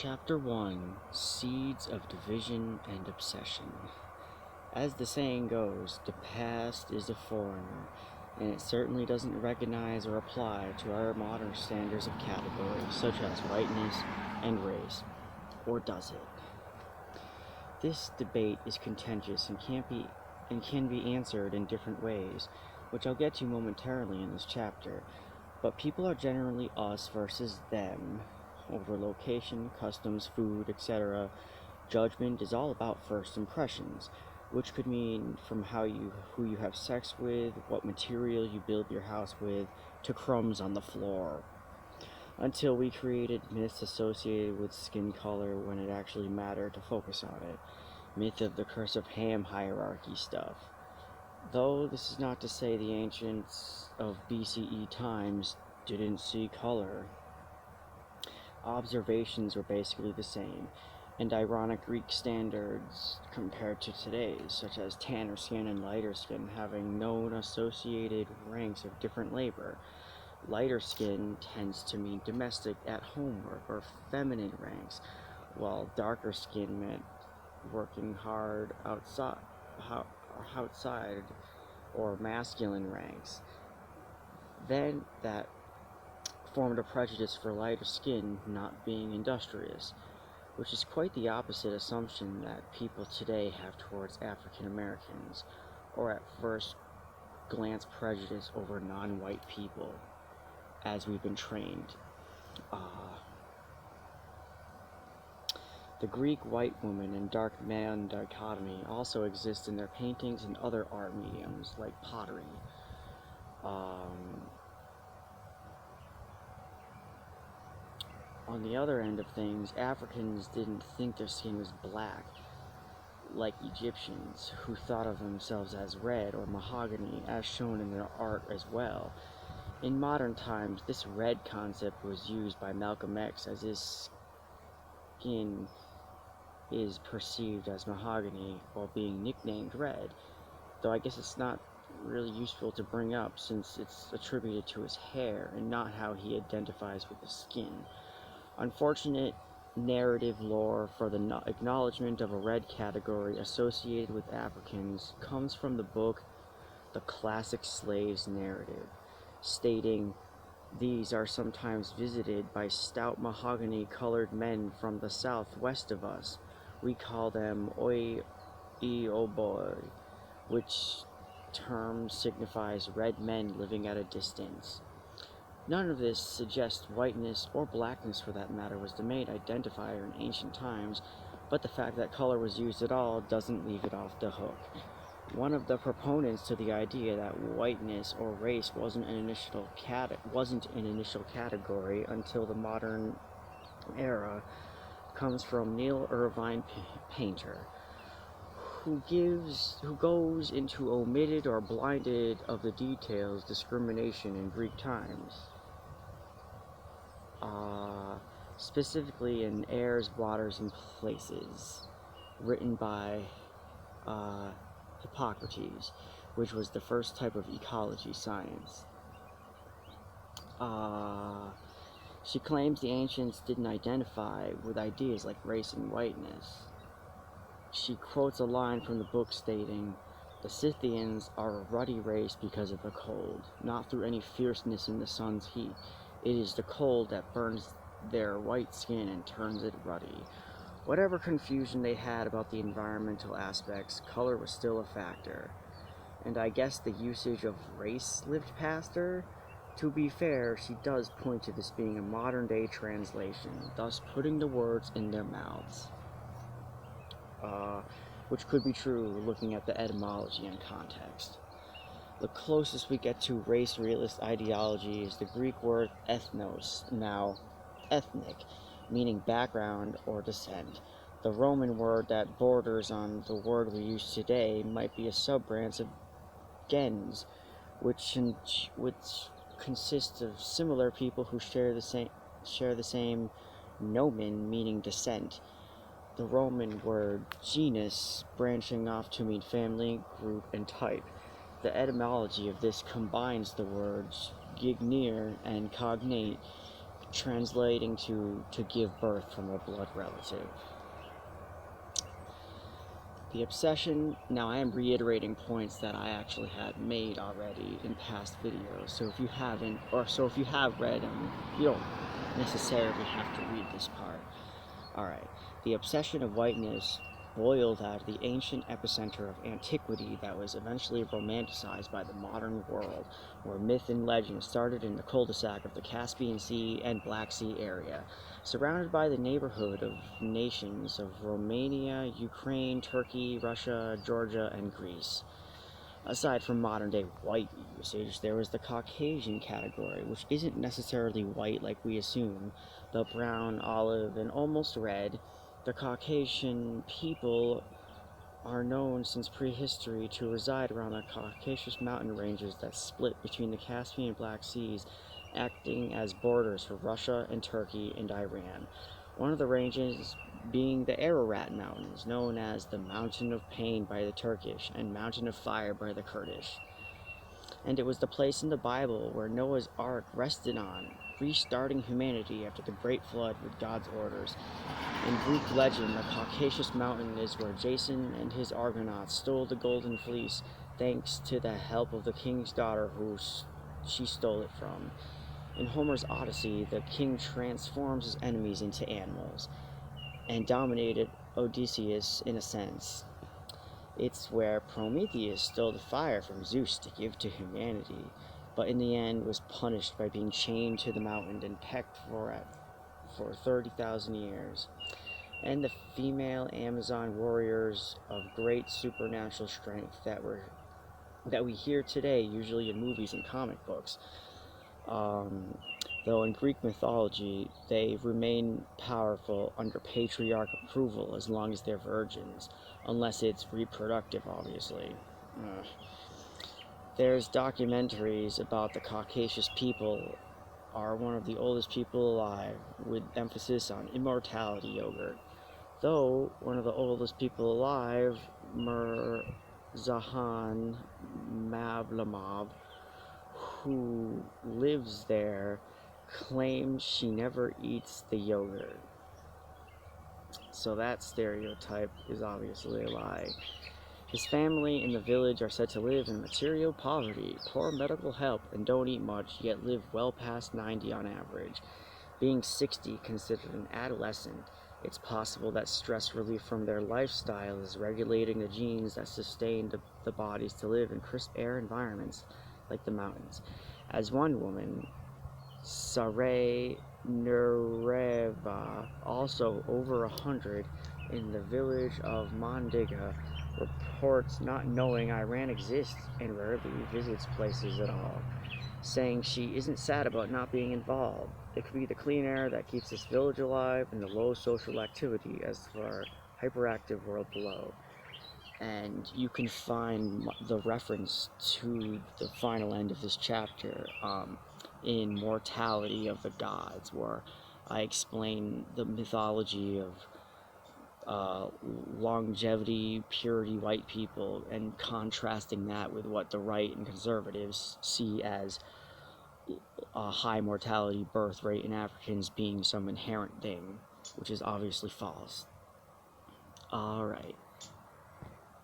Chapter 1: Seeds of Division and Obsession. As the saying goes, the past is a foreigner, and it certainly doesn't recognize or apply to our modern standards of categories such as whiteness and race. Or does it? This debate is contentious and can be answered in different ways, which I'll get to momentarily in this chapter. But people are generally us versus them over location, customs, food, etc. Judgment is all about first impressions, which could mean from who you have sex with, what material you build your house with, to crumbs on the floor. Until we created myths associated with skin color when it actually mattered to focus on it. Myth of the curse of Ham hierarchy stuff. Though this is not to say the ancients of BCE times didn't see color. Observations were basically the same, and ironic Greek standards compared to today's, such as tanner skin and lighter skin having known associated ranks of different labor. Lighter skin tends to mean domestic at-home work or feminine ranks, while darker skin meant working hard outside or masculine ranks. Then that formed a prejudice for lighter skin not being industrious, which is quite the opposite assumption that people today have towards African Americans, or at first glance prejudice over non-white people, as we've been trained. The Greek white woman and dark man dichotomy also exists in their paintings and other art mediums, like pottery. On the other end of things, Africans didn't think their skin was black, like Egyptians, who thought of themselves as red or mahogany, as shown in their art as well. In modern times, this red concept was used by Malcolm X, as his skin is perceived as mahogany while being nicknamed red, though I guess it's not really useful to bring up since it's attributed to his hair and not how he identifies with his skin. Unfortunate narrative lore for the acknowledgement of a red category associated with Africans comes from the book The Classic Slaves Narrative, stating, "These are sometimes visited by stout mahogany-colored men from the southwest of us. We call them Oioboi, which term signifies red men living at a distance." None of this suggests whiteness, or blackness for that matter, was the main identifier in ancient times, but the fact that color was used at all doesn't leave it off the hook. One of the proponents to the idea that whiteness or race wasn't an initial category until the modern era comes from Neil Irvine Painter, who goes into omitted or blinded of the details discrimination in Greek times. Specifically in Airs, Waters, and Places, written by Hippocrates, which was the first type of ecology science. She claims the ancients didn't identify with ideas like race and whiteness. She quotes a line from the book stating, "The Scythians are a ruddy race because of the cold, not through any fierceness in the sun's heat. It is the cold that burns their white skin and turns it ruddy." Whatever confusion they had about the environmental aspects, color was still a factor. And I guess the usage of race lived past her. To be fair, she does point to this being a modern-day translation, thus putting the words in their mouths. Which could be true looking at the etymology and context. The closest we get to race realist ideology is the Greek word ethnos, now ethnic, meaning background or descent. The Roman word that borders on the word we use today might be a sub-branch of gens, which consists of similar people who share the same nomen, meaning descent. The Roman word genus branching off to mean family, group, and type. The etymology of this combines the words gignere and cognate translating to give birth from a blood relative. The obsession, now I am reiterating points that I actually had made already in past videos, so if you haven't, or so if you have read them, you don't necessarily have to read this part. Alright, the obsession of whiteness boiled out of the ancient epicenter of antiquity that was eventually romanticized by the modern world, where myth and legend started in the cul-de-sac of the Caspian Sea and Black Sea area, surrounded by the neighborhood of nations of Romania, Ukraine, Turkey, Russia, Georgia, and Greece. Aside from modern-day white usage, there was the Caucasian category, which isn't necessarily white like we assume, but brown, olive, and almost red. The Caucasian people are known since prehistory to reside around the Caucasus mountain ranges that split between the Caspian and Black Seas, acting as borders for Russia and Turkey and Iran. One of the ranges being the Ararat Mountains, known as the Mountain of Pain by the Turkish and Mountain of Fire by the Kurdish. And it was the place in the Bible where Noah's Ark rested on, restarting humanity after the Great Flood with God's orders. In Greek legend, the Caucasus Mountain is where Jason and his Argonauts stole the Golden Fleece, thanks to the help of the king's daughter who she stole it from. In Homer's Odyssey, the king transforms his enemies into animals, and dominated Odysseus in a sense. It's where Prometheus stole the fire from Zeus to give to humanity, but in the end was punished by being chained to the mountain and pecked for 30,000 years. And the female Amazon warriors of great supernatural strength that we hear today, usually in movies and comic books. Though in Greek mythology, they remain powerful under patriarch approval as long as they're virgins, unless it's reproductive, obviously. There's documentaries about the Caucasus people are one of the oldest people alive, with emphasis on immortality yogurt. Though one of the oldest people alive, Mirzahan Mavlamov, who lives there, claims she never eats the yogurt. So that stereotype is obviously a lie. His family in the village are said to live in material poverty, poor medical help, and don't eat much, yet live well past 90 on average. Being 60 considered an adolescent, it's possible that stress relief from their lifestyle is regulating the genes that sustain the bodies to live in crisp air environments like the mountains. As one woman, Saray Nereva, also over 100, in the village of Mondiga, reports not knowing Iran exists and rarely visits places at all, saying she isn't sad about not being involved. It could be the clean air that keeps this village alive and the low social activity as for our hyperactive world below. And you can find the reference to the final end of this chapter in Mortality of the Gods, where I explain the mythology of longevity, purity, white people, and contrasting that with what the right and conservatives see as a high mortality birth rate in Africans being some inherent thing, which is obviously false. Alright.